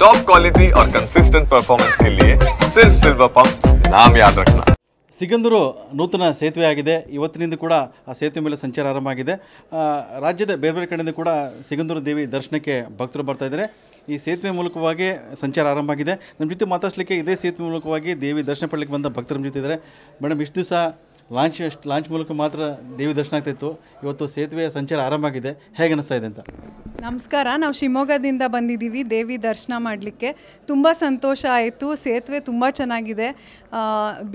Top quality और consistent performance के लिए सिर्फ सिल्वर पंप नाम याद रखना। ಸಿಗಂದೂರು ನೂತನ ಸೇತುವೆ ಆಗಿದೆ. ಇವತ್ತಿನಿಂದ ಕೂಡ ಆ ಸೇತುವೆ ಮೇಲೆ ಸಂಚಾರ ಆರಂಭ ಆಗಿದೆ. ರಾಜ್ಯದ ಬೇರೆ ಬೇರೆ ಕಡೆಯಿಂದ ಕೂಡ ಸಿಗಂದೂರು ದೇವಿ ದರ್ಶನಕ್ಕೆ ಭಕ್ತರು ಬರ್ತಾ ಇದ್ದಾರೆ. ಈ ಸೇತುವೆ ಮೂಲಕವಾಗಿ ಸಂಚಾರ ಆರಂಭ ಆಗಿದೆ. ನಮ್ಮ ಜೊತೆ ಮಾತಾಡ್ಸಲಿಕ್ಕೆ ಇದೇ ಸೇತುವೆ ಮೂಲಕವಾಗಿ ದೇವಿ ದರ್ಶನ ಪಡಲಿಕ್ಕೆ ಬಂದ ಭಕ್ತರ ನಮ್ಮ ಜೊತೆ ಇದ್ದಾರೆ. ಮೇಡಮ್, ಇಷ್ಟು ದಿವಸ ಲಾಂಚ್ ಮೂಲಕ ಮಾತ್ರ ದೇವಿ ದರ್ಶನ ಆಗ್ತಾಯಿತ್ತು. ಇವತ್ತು ಸೇತುವೆ ಸಂಚಾರ ಆರಂಭ ಆಗಿದೆ, ಹೇಗೆ ಅನಿಸ್ತಾ ಇದೆ ಅಂತ? ನಮಸ್ಕಾರ, ನಾವು ಶಿವಮೊಗ್ಗದಿಂದ ಬಂದಿದ್ದೀವಿ ದೇವಿ ದರ್ಶನ ಮಾಡಲಿಕ್ಕೆ. ತುಂಬ ಸಂತೋಷ ಆಯಿತು. ಸೇತುವೆ ತುಂಬ ಚೆನ್ನಾಗಿದೆ.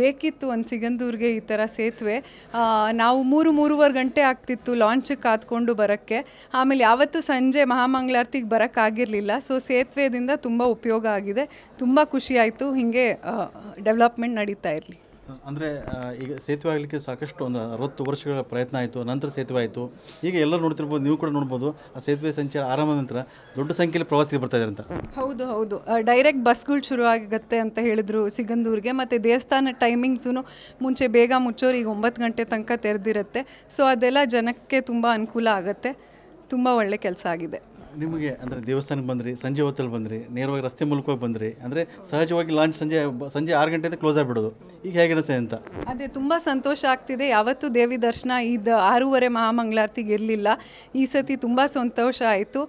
ಬೇಕಿತ್ತು ಒಂದು ಸಿಗಂದೂರಿಗೆ ಈ ಥರ ಸೇತುವೆ. ನಾವು ಮೂರುವರೆ ಗಂಟೆ ಆಗ್ತಿತ್ತು ಲಾಂಚಿಗೆ ಕಾದ್ಕೊಂಡು ಬರೋಕ್ಕೆ. ಆಮೇಲೆ ಯಾವತ್ತೂ ಸಂಜೆ ಮಹಾಮಂಗಳಾರತಿಗೆ ಬರೋಕ್ಕಾಗಿರಲಿಲ್ಲ. ಸೊ ಸೇತುವೆದಿಂದ ತುಂಬ ಉಪಯೋಗ ಆಗಿದೆ. ತುಂಬ ಖುಷಿ ಆಯಿತು. ಹೀಗೆ ಡೆವಲಪ್ಮೆಂಟ್ ನಡೀತಾ ಇರಲಿ. ಅಂದರೆ ಈಗ ಸೇತುವೆ ಆಗಲಿಕ್ಕೆ ಸಾಕಷ್ಟು ಒಂದು 60 ವರ್ಷಗಳ ಪ್ರಯತ್ನ ಆಯಿತು. ನಂತರ ಸೇತುವೆ ಆಯಿತು. ಈಗ ಎಲ್ಲರೂ ನೋಡ್ತಿರ್ಬೋದು, ನೀವು ಕೂಡ ನೋಡ್ಬೋದು. ಆ ಸೇತುವೆ ಸಂಚಾರ ಆರಂಭದ ನಂತರ ದೊಡ್ಡ ಸಂಖ್ಯೆಯಲ್ಲಿ ಪ್ರವಾಸಿಗರು ಬರ್ತಾ ಇದ್ದಾರೆ ಅಂತ. ಹೌದು. ಡೈರೆಕ್ಟ್ ಬಸ್ಗಳು ಶುರು ಆಗುತ್ತೆ ಅಂತ ಹೇಳಿದ್ರು ಸಿಗಂದೂರಿಗೆ. ಮತ್ತು ದೇವಸ್ಥಾನ ಟೈಮಿಂಗ್ಸೂ ಮುಂಚೆ ಬೇಗ ಮುಚ್ಚೋರು, ಈಗ 9 ಗಂಟೆ ತನಕ ತೆರೆದಿರುತ್ತೆ. ಸೊ ಅದೆಲ್ಲ ಜನಕ್ಕೆ ತುಂಬ ಅನುಕೂಲ ಆಗುತ್ತೆ. ತುಂಬ ಒಳ್ಳೆ ಕೆಲಸ ಆಗಿದೆ. ನಿಮಗೆ ಅಂದರೆ ದೇವಸ್ಥಾನಕ್ಕೆ ಬಂದ್ರಿ, ಸಂಜೆ ಹೊತ್ತಲ್ಲಿ ಬಂದ್ರಿ, ನೇರವಾಗಿ ರಸ್ತೆ ಮೂಲಕವಾಗಿ ಬಂದ್ರಿ. ಅಂದರೆ ಸಹಜವಾಗಿ ಲಾಂಚ್ ಸಂಜೆ 6 ಗಂಟೆಯಿಂದ ಕ್ಲೋಸ್ ಆಗಿಬಿಡೋದು. ಈಗ ಹೇಗೆ ಅನಿಸ್ತದೆ ಅಂತ? ಅದೇ ತುಂಬ ಸಂತೋಷ ಆಗ್ತಿದೆ. ಯಾವತ್ತೂ ದೇವಿ ದರ್ಶನ 6:30 ಮಹಾಮಂಗಳಾರತಿಗೆ ಇರಲಿಲ್ಲ. ಈ ಸತಿ ತುಂಬ ಸಂತೋಷ ಆಯಿತು.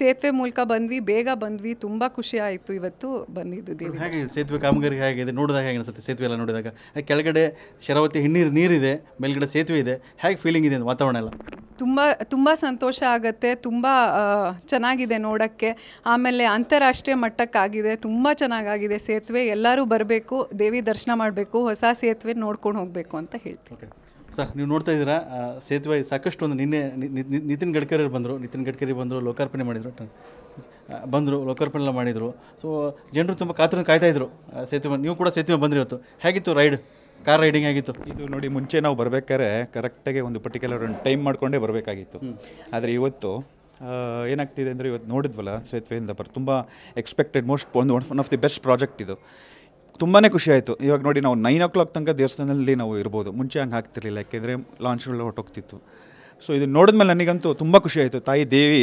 ಸೇತುವೆ ಮೂಲಕ ಬಂದ್ವಿ, ಬೇಗ ಬಂದ್ವಿ. ತುಂಬ ಖುಷಿ ಆಯಿತು ಇವತ್ತು ಬಂದಿದ್ದು ದೇವಿ. ಹೇಗೆ ಸೇತುವೆ ಕಾಮಗಾರಿ ಹೇಗಿದೆ ನೋಡಿದಾಗ ಹೇಗೆ ಅನಿಸುತ್ತೆ? ಸೇತುವೆ ಎಲ್ಲ ನೋಡಿದಾಗ ಕೆಳಗಡೆ ಶರಾವತಿ ನೀರಿದೆ, ಮೇಲ್ಗಡೆ ಸೇತುವೆ ಇದೆ. ಹೇಗೆ ಫೀಲಿಂಗ್ ಇದೆ ವಾತಾವರಣ ಎಲ್ಲ? ತುಂಬ ಸಂತೋಷ ಆಗುತ್ತೆ. ತುಂಬ ಚೆನ್ನಾಗಿದೆ ನೋಡೋಕ್ಕೆ. ಆಮೇಲೆ ಅಂತಾರಾಷ್ಟ್ರೀಯ ಮಟ್ಟಕ್ಕಾಗಿದೆ. ತುಂಬ ಚೆನ್ನಾಗಾಗಿದೆ ಸೇತುವೆ. ಎಲ್ಲರೂ ಬರಬೇಕು, ದೇವಿ ದರ್ಶನ ಮಾಡಬೇಕು, ಹೊಸ ಸೇತುವೆ ನೋಡ್ಕೊಂಡು ಹೋಗಬೇಕು ಅಂತ ಹೇಳ್ತೀನಿ. ಓಕೆ ಸರ್, ನೀವು ನೋಡ್ತಾ ಇದ್ದೀರಾ ಸೇತುವೆ ಸಾಕಷ್ಟು ಒಂದು ನಿನ್ನೆ ನಿತಿನ್ ಗಡ್ಕರಿ ಬಂದರು, ಲೋಕಾರ್ಪಣೆ ಲೋಕಾರ್ಪಣೆ ಎಲ್ಲ ಮಾಡಿದರು. ಸೊ ಜನರು ತುಂಬ ಕಾಯ್ತಾ ಇದ್ರು ಸೇತುವೆ. ನೀವು ಕೂಡ ಸೇತುವೆ ಬಂದ್ರಿ ಇವತ್ತು. ಹೇಗಿತ್ತು ರೈಡ್? ಕಾರ್ ರೈಡಿಂಗ್ ಆಗಿತ್ತು ಇದು ನೋಡಿ. ಮುಂಚೆ ನಾವು ಬರಬೇಕಾದ್ರೆ ಕರೆಕ್ಟಾಗಿ ಒಂದು ಪರ್ಟಿಕ್ಯುಲರ್ ಒಂದು ಟೈಮ್ ಮಾಡಿಕೊಂಡೇ ಬರಬೇಕಾಗಿತ್ತು. ಆದರೆ ಇವತ್ತು ಏನಾಗ್ತಿದೆ ಅಂದರೆ, ಇವತ್ತು ನೋಡಿದ್ವಲ್ಲ ಸೇತುವೆಯಿಂದ ತುಂಬ expected one of the best project ಇದು. ತುಂಬಾ ಖುಷಿ ಆಯಿತು. ಇವಾಗ ನೋಡಿ, ನಾವು 9 o'clock ತನಕ ದೇವಸ್ಥಾನದಲ್ಲಿ ನಾವು ಇರ್ಬೋದು. ಮುಂಚೆ ಹಂಗೆ ಆಗ್ತಿರ್ಲಿಲ್ಲ, ಯಾಕೆಂದರೆ ಲಾಂಚ್ಗಳು ಹೊರಟೋಗ್ತಿತ್ತು. ಸೊ ಇದು ನೋಡಿದ್ಮೇಲೆ ನನಗಂತೂ ತುಂಬ ಖುಷಿ ಆಯಿತು. ತಾಯಿ ದೇವಿ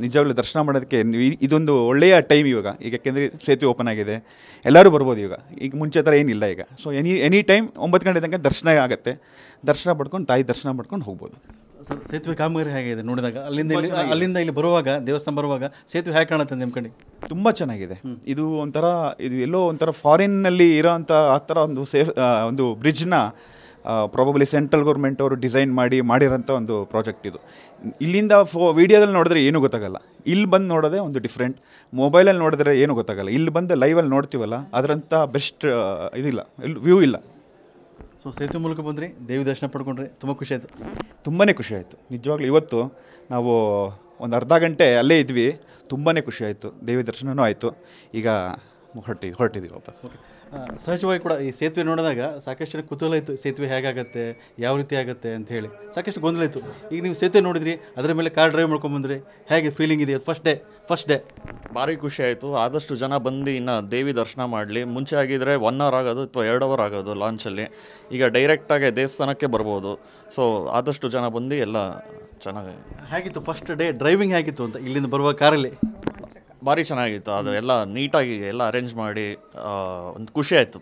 ನಿಜವಾಗ್ಲೂ ದರ್ಶನ ಮಾಡೋದಕ್ಕೆ ಇದೊಂದು ಒಳ್ಳೆಯ ಟೈಮ್ ಇವಾಗ. ಈಗ ಯಾಕೆಂದರೆ ಸೇತುವೆ ಓಪನ್ ಆಗಿದೆ, ಎಲ್ಲರೂ ಬರ್ಬೋದು ಈಗ ಮುಂಚೆ ಥರ ಏನಿಲ್ಲ ಈಗ. ಸೊ ಎನಿ ಟೈಮ್ 9 ಗಂಟೆ ತನಕ ದರ್ಶನ ಆಗುತ್ತೆ. ದರ್ಶನ ಪಡ್ಕೊಂಡು ತಾಯಿ ದರ್ಶನ ಮಾಡ್ಕೊಂಡು ಹೋಗ್ಬೋದು. ಸರ್, ಸೇತುವೆ ಕಾಮಗಾರಿ ಹೇಗಿದೆ ನೋಡಿದಾಗ? ಅಲ್ಲಿಂದ ಇಲ್ಲಿ ಬರುವಾಗ, ದೇವಸ್ಥಾನ ಬರುವಾಗ ಸೇತುವೆ ಹೇಗೆ ಕಾಣುತ್ತೆ ನಿಮ್ಮ ಕಡೆ? ತುಂಬ ಚೆನ್ನಾಗಿದೆ. ಇದು ಎಲ್ಲೋ ಒಂಥರ ಫಾರಿನ್ನಲ್ಲಿ ಇರೋವಂಥ ಆ ಥರ ಒಂದು ಬ್ರಿಡ್ಜ್ನ ಪ್ರಾಬಬ್ಲಿ ಸೆಂಟ್ರಲ್ ಗೌರ್ಮೆಂಟ್ ಅವರು ಡಿಸೈನ್ ಮಾಡಿರೋಂಥ ಒಂದು ಪ್ರಾಜೆಕ್ಟ್ ಇದು. ಇಲ್ಲಿಂದ ವೀಡಿಯೋದಲ್ಲಿ ನೋಡಿದ್ರೆ ಏನೂ ಗೊತ್ತಾಗಲ್ಲ. ಇಲ್ಲಿ ಬಂದು ನೋಡೋದೇ ಒಂದು ಡಿಫ್ರೆಂಟ್. ಮೊಬೈಲಲ್ಲಿ ನೋಡಿದ್ರೆ ಏನೂ ಗೊತ್ತಾಗಲ್ಲ. ಇಲ್ಲಿ ಬಂದು ಲೈವಲ್ಲಿ ನೋಡ್ತೀವಲ್ಲ, ಅದರಂಥ ಬೆಸ್ಟ್ ಇದಿಲ್ಲ, ವ್ಯೂ ಇಲ್ಲ. ಸೊ ಸೇತುವೆ ಮೂಲಕ ಬಂದ್ರಿ, ದೇವಿ ದರ್ಶನ ಪಡ್ಕೊಂಡ್ರಿ, ತುಂಬ ಖುಷಿ ಆಯಿತು. ತುಂಬಾ ಖುಷಿ ಆಯಿತು ನಿಜವಾಗ್ಲೂ. ಇವತ್ತು ನಾವು ಒಂದು ಅರ್ಧ ಗಂಟೆ ಅಲ್ಲೇ ಇದ್ವಿ. ತುಂಬಾ ಖುಷಿ ಆಯಿತು. ದೇವಿ ದರ್ಶನವೂ ಆಯಿತು. ಈಗ ಹೊರಟಿದ್ದೀವಿ ವಾಪಸ್. ಸಹಜವಾಗಿ ಕೂಡ ಈ ಸೇತುವೆ ನೋಡಿದಾಗ ಸಾಕಷ್ಟು ಜನ ಕುತೂಹಲ ಇತ್ತು, ಸೇತುವೆ ಹೇಗಾಗುತ್ತೆ, ಯಾವ ರೀತಿ ಆಗುತ್ತೆ ಅಂತ ಹೇಳಿ ಸಾಕಷ್ಟು ಗೊಂದಲ ಇತ್ತು. ಈಗ ನೀವು ಸೇತುವೆ ನೋಡಿದ್ರಿ, ಅದರ ಮೇಲೆ ಕಾರ್ ಡ್ರೈವ್ ಮಾಡ್ಕೊಂಡ್ಬಂದ್ರಿ, ಹೇಗೆ ಫೀಲಿಂಗ್ ಇದೆ? ಫಸ್ಟ್ ಡೇ ಭಾರಿ ಖುಷಿ ಆಯಿತು. ಆದಷ್ಟು ಜನ ಬಂದು ಇನ್ನು ದೇವಿ ದರ್ಶನ ಮಾಡಲಿ. ಮುಂಚೆ ಆಗಿದ್ದರೆ 1 hour ಆಗೋದು ಅಥವಾ 2 hour ಆಗೋದು ಲಾಂಚಲ್ಲಿ. ಈಗ ಡೈರೆಕ್ಟಾಗಿ ದೇವಸ್ಥಾನಕ್ಕೆ ಬರ್ಬೋದು. ಸೊ ಆದಷ್ಟು ಜನ ಬಂದು ಎಲ್ಲ ಚೆನ್ನಾಗಿ. ಹೇಗಿತ್ತು ಫಸ್ಟ್ ಡೇ ಡ್ರೈವಿಂಗ್ ಹೇಗಿತ್ತು ಅಂತ ಇಲ್ಲಿಂದ ಬರುವ ಕಾರಲ್ಲಿ? ಭಾರಿ ಚೆನ್ನಾಗಿತ್ತು. ಅದು ಎಲ್ಲ ನೀಟಾಗಿ ಎಲ್ಲ ಅರೇಂಜ್ ಮಾಡಿ ಒಂದು ಖುಷಿ ಆಯಿತು.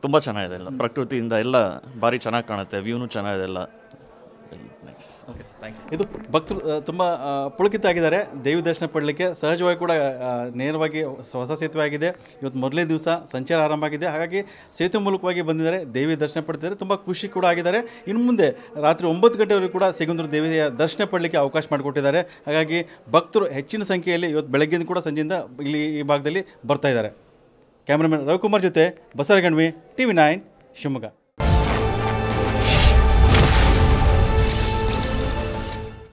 ತುಂಬ ಚೆನ್ನಾಗಿದೆ. ಎಲ್ಲ ಪ್ರಕೃತಿಯಿಂದ ಎಲ್ಲ ಭಾರಿ ಚೆನ್ನಾಗಿ ಕಾಣುತ್ತೆ. ವ್ಯೂನು ಚೆನ್ನಾಗಿದೆ ಎಲ್ಲ. Okay, thank you. ಇದು ಭಕ್ತರು ತುಂಬ ಪುಳಕಿತ ಆಗಿದ್ದಾರೆ ದೇವಿ ದರ್ಶನ ಪಡಲಿಕ್ಕೆ. ಸಹಜವಾಗಿ ಕೂಡ ನೇರವಾಗಿ ಹೊಸ ಸೇತುವೆ ಆಗಿದೆ. ಇವತ್ತು ಮೊದಲನೇ ದಿವಸ ಸಂಚಾರ ಆರಂಭ ಆಗಿದೆ. ಹಾಗಾಗಿ ಸೇತುವೆ ಮೂಲಕವಾಗಿ ಬಂದಿದ್ದಾರೆ, ದೇವಿ ದರ್ಶನ ಪಡ್ತಿದ್ದಾರೆ. ತುಂಬ ಖುಷಿ ಕೂಡ ಆಗಿದ್ದಾರೆ. ಇನ್ನು ಮುಂದೆ ರಾತ್ರಿ 9 ಗಂಟೆವರೆಗೂ ಕೂಡ ಸಿಗಂದೂರು ದೇವಿಯ ದರ್ಶನ ಪಡಲಿಕ್ಕೆ ಅವಕಾಶ ಮಾಡಿಕೊಟ್ಟಿದ್ದಾರೆ. ಹಾಗಾಗಿ ಭಕ್ತರು ಹೆಚ್ಚಿನ ಸಂಖ್ಯೆಯಲ್ಲಿ ಇವತ್ತು ಬೆಳಗ್ಗೆಯಿಂದ ಕೂಡ ಸಂಜೆಯಿಂದ ಇಲ್ಲಿ ಈ ಭಾಗದಲ್ಲಿ ಬರ್ತಾ ಇದ್ದಾರೆ. ಕ್ಯಾಮ್ರಾಮನ್ ರವಿಕುಮಾರ್ ಜೊತೆ ಬಸವರಾಜ್ ಗಣ್ವಿ, TV9 ಶಿವಮೊಗ್ಗ.